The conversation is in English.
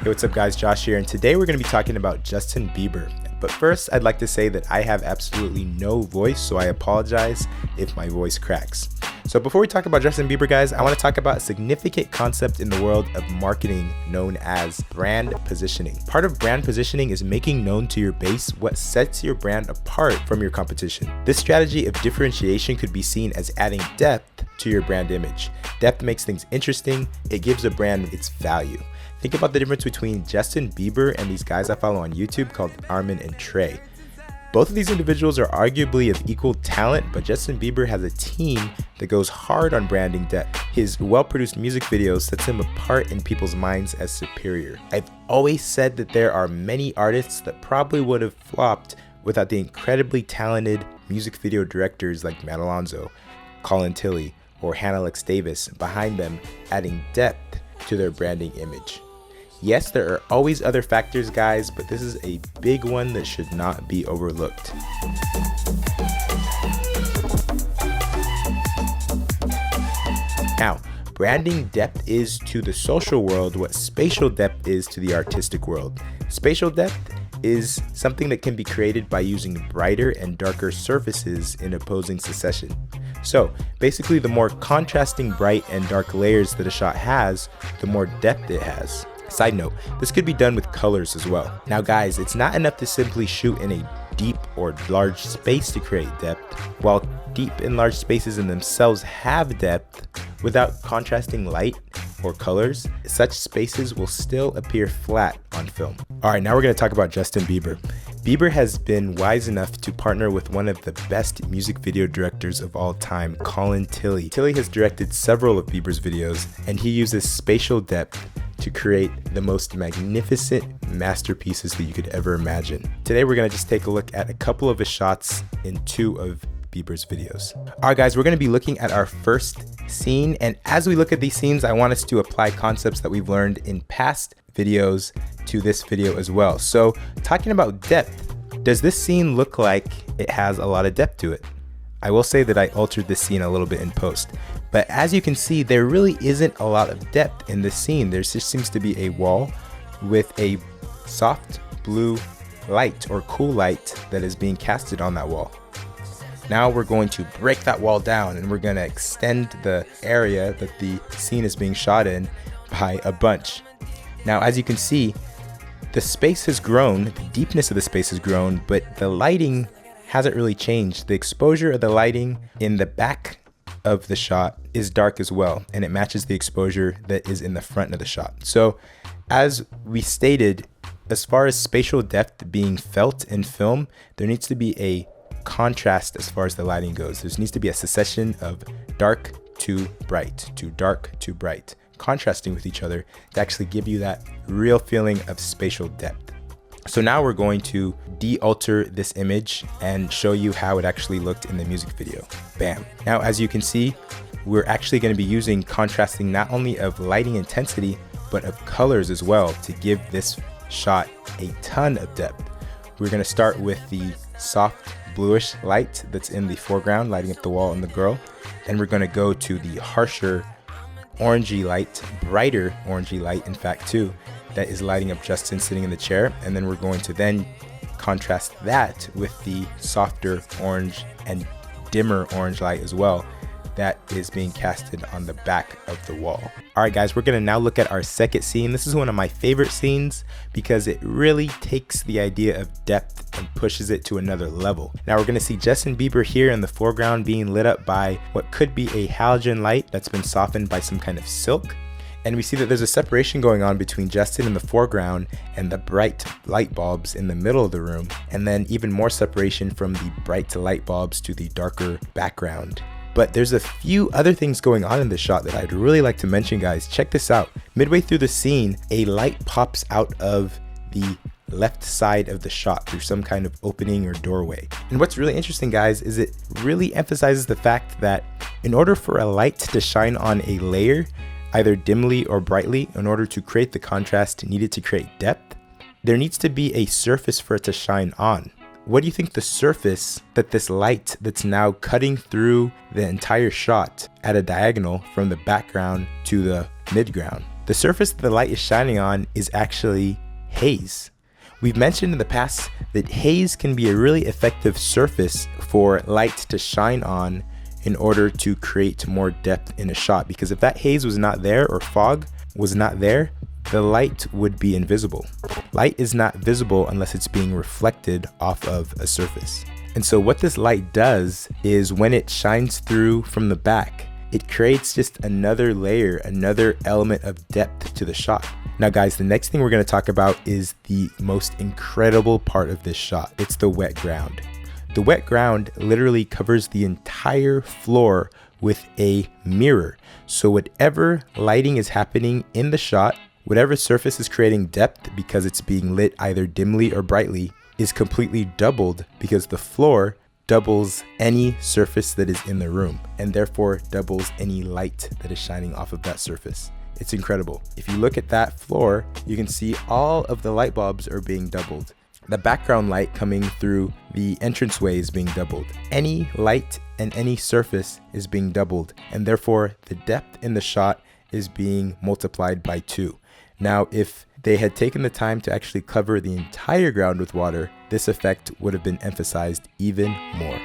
Hey, what's up guys, Josh here, and today we're going to be talking about Justin Bieber. But first, I'd like to say that I have absolutely no voice, so I apologize if my voice cracks. So before we talk about Justin Bieber, guys, I want to talk about a significant concept in the world of marketing known as brand positioning. Part of brand positioning is making known to your base what sets your brand apart from your competition. This strategy of differentiation could be seen as adding depth to your brand image. Depth makes things interesting. It gives a brand its value. Think about the difference between Justin Bieber and these guys I follow on YouTube called Armin and Trey. Both of these individuals are arguably of equal talent, but Justin Bieber has a team that goes hard on branding depth. His well-produced music videos sets him apart in people's minds as superior. I've always said that there are many artists that probably would have flopped without the incredibly talented music video directors like Matt Alonso, Colin Tilley, or Hannah Lex Davis behind them, adding depth to their branding image. Yes, there are always other factors, guys, but this is a big one that should not be overlooked. Now, branding depth is to the social world what spatial depth is to the artistic world. Spatial depth is something that can be created by using brighter and darker surfaces in opposing succession. So basically, the more contrasting bright and dark layers that a shot has, the more depth it has. Side note, this could be done with colors as well. Now guys, it's not enough to simply shoot in a deep or large space to create depth. While deep and large spaces in themselves have depth, without contrasting light or colors, such spaces will still appear flat on film. Alright, now we're going to talk about Justin Bieber. Bieber has been wise enough to partner with one of the best music video directors of all time, Colin Tilley. Tilley has directed several of Bieber's videos, and he uses spatial depth to create the most magnificent masterpieces that you could ever imagine. Today we're going to just take a look at a couple of his shots in two of Bieber's videos. Alright guys, we're going to be looking at our first scene, and as we look at these scenes, I want us to apply concepts that we've learned in past videos to this video as well. So talking about depth, does this scene look like it has a lot of depth to it? I will say that I altered this scene a little bit in post, but as you can see, there really isn't a lot of depth in this scene. There just seems to be a wall with a soft blue light or cool light that is being casted on that wall. Now we're going to break that wall down, and we're going to extend the area that the scene is being shot in by a bunch. Now, as you can see, the space has grown, the deepness of the space has grown, but the lighting hasn't really changed. The exposure of the lighting in the back of the shot is dark as well, and it matches the exposure that is in the front of the shot. So as we stated, as far as spatial depth being felt in film, there needs to be a contrast as far as the lighting goes. There needs to be a succession of dark to bright, to dark to bright, contrasting with each other to actually give you that real feeling of spatial depth. So now we're going to de-alter this image and show you how it actually looked in the music video. Bam. Now, as you can see, we're actually going to be using contrasting not only of lighting intensity, but of colors as well to give this shot a ton of depth. We're going to start with the soft bluish light that's in the foreground, lighting up the wall and the girl. Then we're going to go to the harsher orangey light, brighter orangey light, in fact, too, that is lighting up Justin sitting in the chair. And then we're going to then contrast that with the softer orange and dimmer orange light as well that is being casted on the back of the wall. Alright guys, we're going to now look at our second scene. This is one of my favorite scenes because it really takes the idea of depth and pushes it to another level. Now we're going to see Justin Bieber here in the foreground being lit up by what could be a halogen light that's been softened by some kind of silk. And we see that there's a separation going on between Justin in the foreground and the bright light bulbs in the middle of the room, and then even more separation from the bright light bulbs to the darker background. But there's a few other things going on in this shot that I'd really like to mention, guys. Check this out. Midway through the scene, a light pops out of the left side of the shot through some kind of opening or doorway. And what's really interesting, guys, is it really emphasizes the fact that in order for a light to shine on a layer, either dimly or brightly, in order to create the contrast needed to create depth, there needs to be a surface for it to shine on. What do you think the surface that this light that's now cutting through the entire shot at a diagonal from the background to the midground? The surface the light is shining on is actually haze. We've mentioned in the past that haze can be a really effective surface for light to shine on in order to create more depth in a shot, because if that haze was not there or fog was not there, the light would be invisible. Light is not visible unless it's being reflected off of a surface. And so what this light does is when it shines through from the back, it creates just another layer, another element of depth to the shot. Now guys, the next thing we're going to talk about is the most incredible part of this shot. It's the wet ground. The wet ground literally covers the entire floor with a mirror. So whatever lighting is happening in the shot, whatever surface is creating depth because it's being lit either dimly or brightly, is completely doubled because the floor doubles any surface that is in the room and therefore doubles any light that is shining off of that surface. It's incredible. If you look at that floor, you can see all of the light bulbs are being doubled. The background light coming through the entranceway is being doubled. Any light and any surface is being doubled, and therefore the depth in the shot is being multiplied by 2. Now, if they had taken the time to actually cover the entire ground with water, this effect would have been emphasized even more.